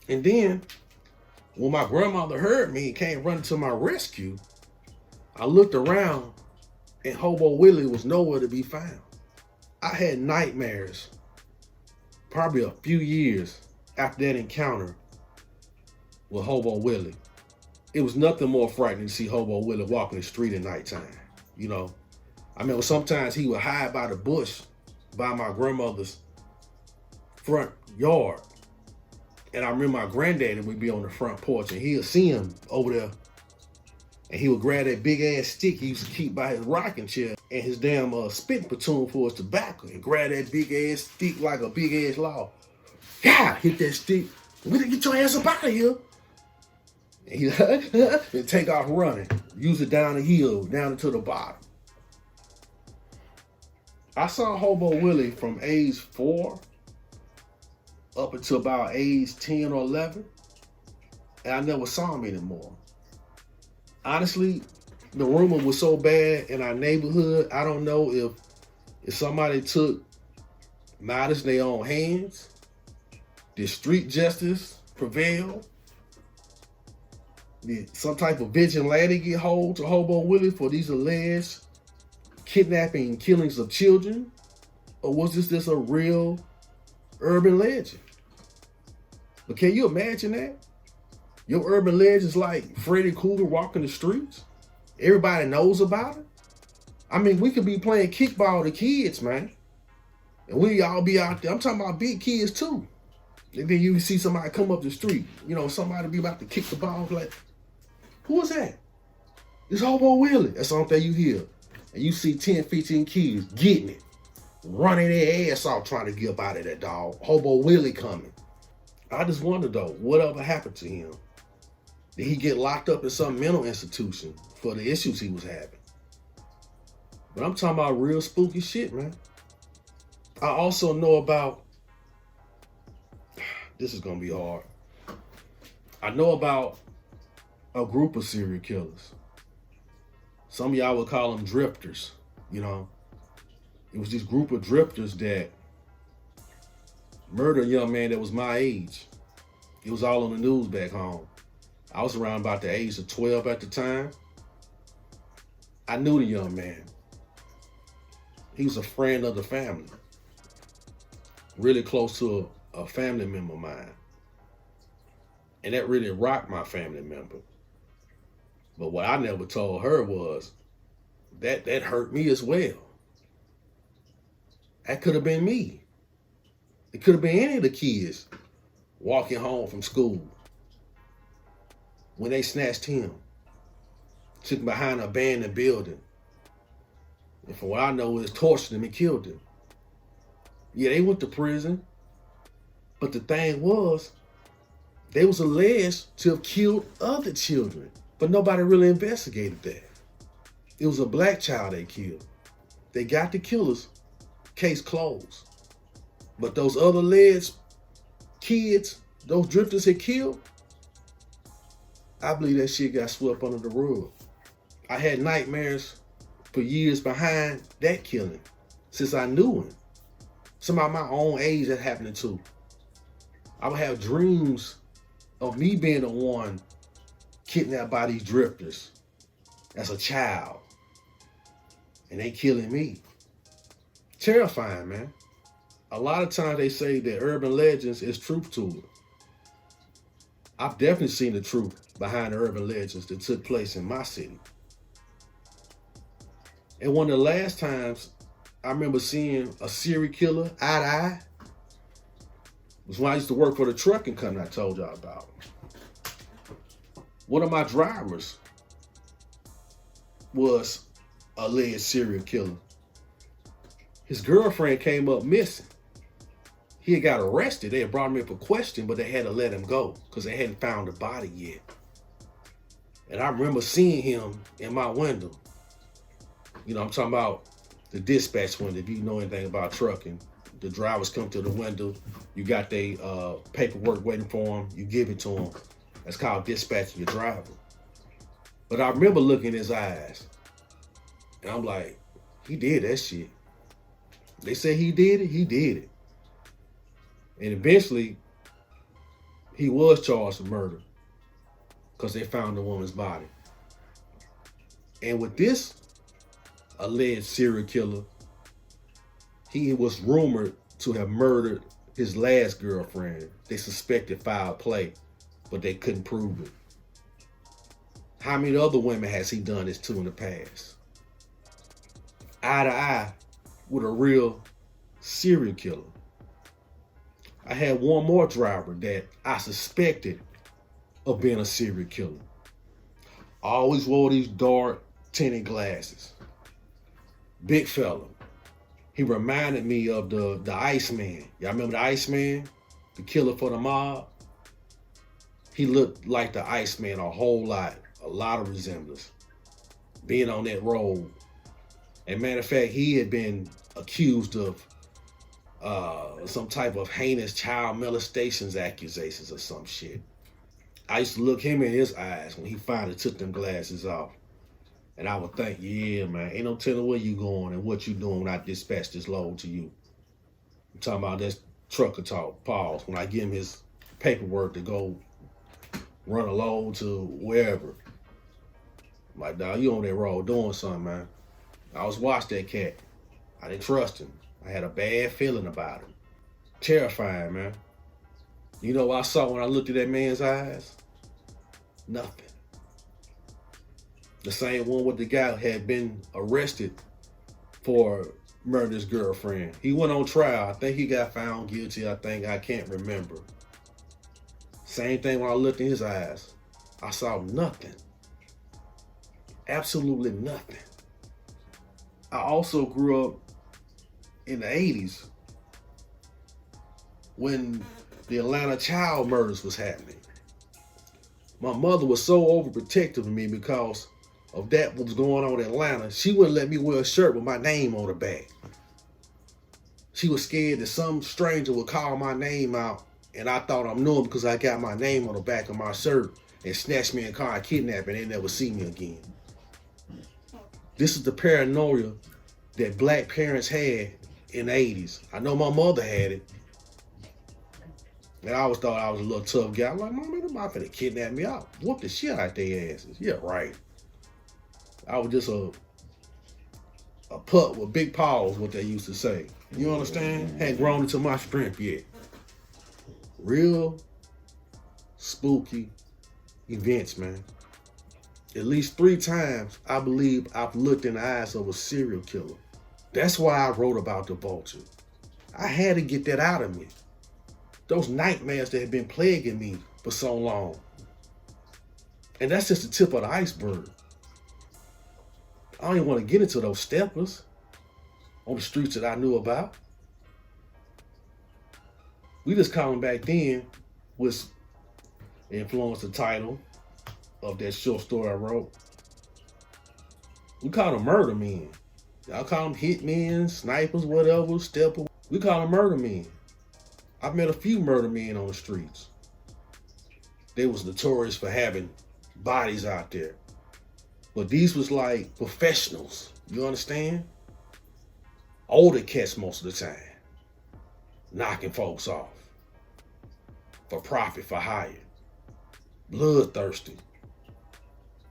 And then when my grandmother heard me and came running to my rescue, I looked around and Hobo Willie was nowhere to be found. I had nightmares probably a few years after that encounter with Hobo Willie. It was nothing more frightening to see Hobo Willie walking the street at nighttime. You know, I mean, sometimes he would hide by the bush by my grandmother's front yard. And I remember my granddaddy would be on the front porch and he'll see him over there. And he would grab that big ass stick he used to keep by his rocking chair and his damn spitting platoon for his tobacco and grab that big ass stick like a big ass log. Yeah, hit that stick. We didn't get your ass up out of here. And he and take off running. Use it down the hill, down into the bottom. I saw Hobo Willie from age 4 up until about age 10 or 11. And I never saw him anymore. Honestly, the rumor was so bad in our neighborhood, I don't know if somebody took matters in their own hands. Did street justice prevail? Did some type of vigilante get hold to Hobo Willie for these alleged kidnapping and killings of children? Or was this just a real urban legend? But can you imagine that? Your urban legends like Freddy Krueger walking the streets. Everybody knows about it. I mean, we could be playing kickball to kids, man. And we all be out there. I'm talking about big kids too. And then you see somebody come up the street. You know, somebody be about to kick the ball. Like, who is that? It's Hobo Willie. That's the only thing you hear. And you see 10, 15 kids getting it. Running their ass off trying to get up out of that dog. Hobo Willie coming. I just wonder though, whatever happened to him? Did he get locked up in some mental institution for the issues he was having? But I'm talking about real spooky shit, man. I also know about, this is gonna be hard. I know about a group of serial killers. Some of y'all would call them drifters, you know. It was this group of drifters that murdered a young man that was my age. It was all on the news back home. I was around about the age of 12 at the time. I knew the young man. He was a friend of the family. Really close to a family member of mine. And that really rocked my family member. But what I never told her was that hurt me as well. That could have been me. It could have been any of the kids walking home from school when they snatched him, took him behind an abandoned building. And from what I know, it tortured him and killed him. Yeah, they went to prison. But the thing was, they was alleged to have killed other children. But nobody really investigated that. It was a black child they killed. They got the killers, case closed. But those other alleged kids, those drifters had killed, I believe that shit got swept under the rug. I had nightmares for years behind that killing, since I knew him. Somebody my own age that happening to. I would have dreams of me being the one kidnapped by these drifters as a child. And they killing me. Terrifying, man. A lot of times they say that urban legends is truth to it. I've definitely seen the truth behind the urban legends that took place in my city. And one of the last times I remember seeing a serial killer eye to eye was when I used to work for the trucking company I told y'all about. One of my drivers was a alleged serial killer. His girlfriend came up missing. He had got arrested. They had brought him in for question, but they had to let him go because they hadn't found the body yet. And I remember seeing him in my window. You know, I'm talking about the dispatch window. If you know anything about trucking, the drivers come to the window. You got their paperwork waiting for them. You give it to them. That's called dispatching your driver. But I remember looking in his eyes. And I'm like, he did that shit. They say he did it, he did it. And eventually, he was charged with murder because they found the woman's body. And with this alleged serial killer, he was rumored to have murdered his last girlfriend. They suspected foul play, but they couldn't prove it. How many other women has he done this to in the past? Eye to eye with a real serial killer. I had one more driver that I suspected of being a serial killer. Always wore these dark tinted glasses. Big fella. He reminded me of the Iceman. Y'all remember the Iceman? The killer for the mob? He looked like the Iceman a whole lot. A lot of resemblance. Being on that road. And matter of fact, he had been accused of some type of heinous child molestations accusations or some shit. I used to look him in his eyes when he finally took them glasses off. And I would think, yeah, man, ain't no telling where you going and what you doing when I dispatch this load to you. I'm talking about this trucker talk, pause, when I give him his paperwork to go run a load to wherever. I'm like, dawg, you on that road doing something, man. I was watching that cat. I didn't trust him. I had a bad feeling about him. Terrifying, man. You know what I saw when I looked at that man's eyes? Nothing. The same one with the guy who had been arrested for murdering his girlfriend. He went on trial. I think he got found guilty. I can't remember. Same thing when I looked in his eyes. I saw nothing. Absolutely nothing. I also grew up in the 80s when the Atlanta child murders was happening. My mother was so overprotective of me because of that what was going on in Atlanta. She wouldn't let me wear a shirt with my name on the back. She was scared that some stranger would call my name out and I thought I'm knowing because I got my name on the back of my shirt and snatch me in a car and kidnap and they never see me again. This is the paranoia that black parents had in the 80s. I know my mother had it. And I always thought I was a little tough guy. I'm like, Mama, them not finna kidnap me. I'll whoop the shit out their asses. Yeah, right. I was just a pup with big paws, what they used to say. You understand? Hadn't grown into my strength yet. Real spooky events, man. At least 3 times, I believe I've looked in the eyes of a serial killer. That's why I wrote about the vulture. I had to get that out of me. Those nightmares that had been plaguing me for so long. And that's just the tip of the iceberg. I don't even want to get into those steppers on the streets that I knew about. We just call them back then, which influenced the title of that short story I wrote. We call them murder men. Y'all call them hitmen, snipers, whatever, steppers. We call them murder men. I've met a few murder men on the streets. They was notorious for having bodies out there. But these was like professionals, you understand? Older cats most of the time. Knocking folks off. For profit, for hire. Bloodthirsty.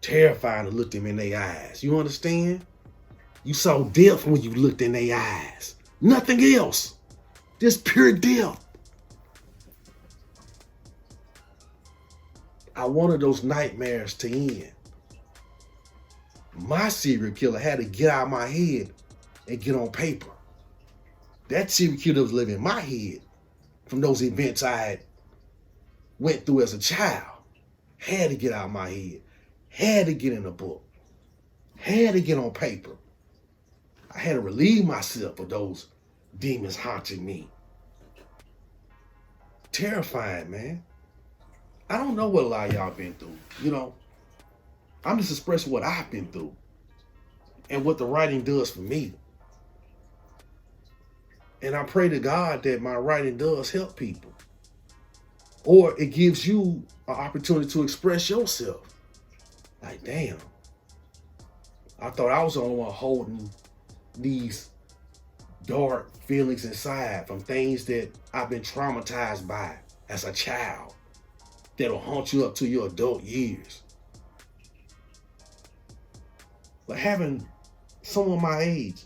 Terrifying to look them in their eyes. You understand? You saw death when you looked in their eyes. Nothing else. Just pure death. I wanted those nightmares to end. My serial killer had to get out of my head and get on paper. That serial killer was living in my head from those events I had went through as a child. Had to get out of my head. Had to get in a book. Had to get on paper. I had to relieve myself of those demons haunting me. Terrifying, man. I don't know what a lot of y'all been through. You know, I'm just expressing what I've been through and what the writing does for me. And I pray to God that my writing does help people. Or it gives you an opportunity to express yourself. Like, damn. I thought I was the only one holding these dark feelings inside from things that I've been traumatized by as a child. that'll haunt you up to your adult years. But having someone my age,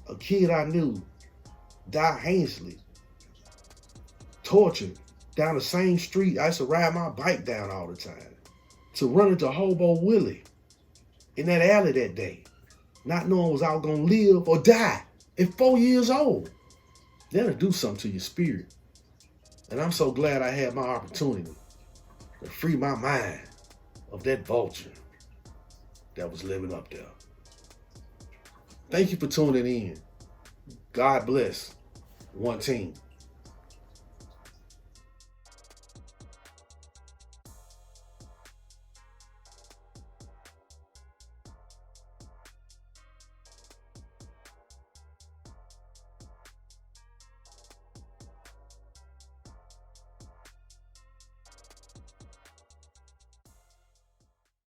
a kid I knew, die heinously, tortured down the same street I used to ride my bike down all the time, to run into Hobo Willie in that alley that day, not knowing was I was gonna live or die at 4 years old. That'll do something to your spirit. And I'm so glad I had my opportunity to free my mind of that vulture that was living up there. Thank you for tuning in. God bless. One team.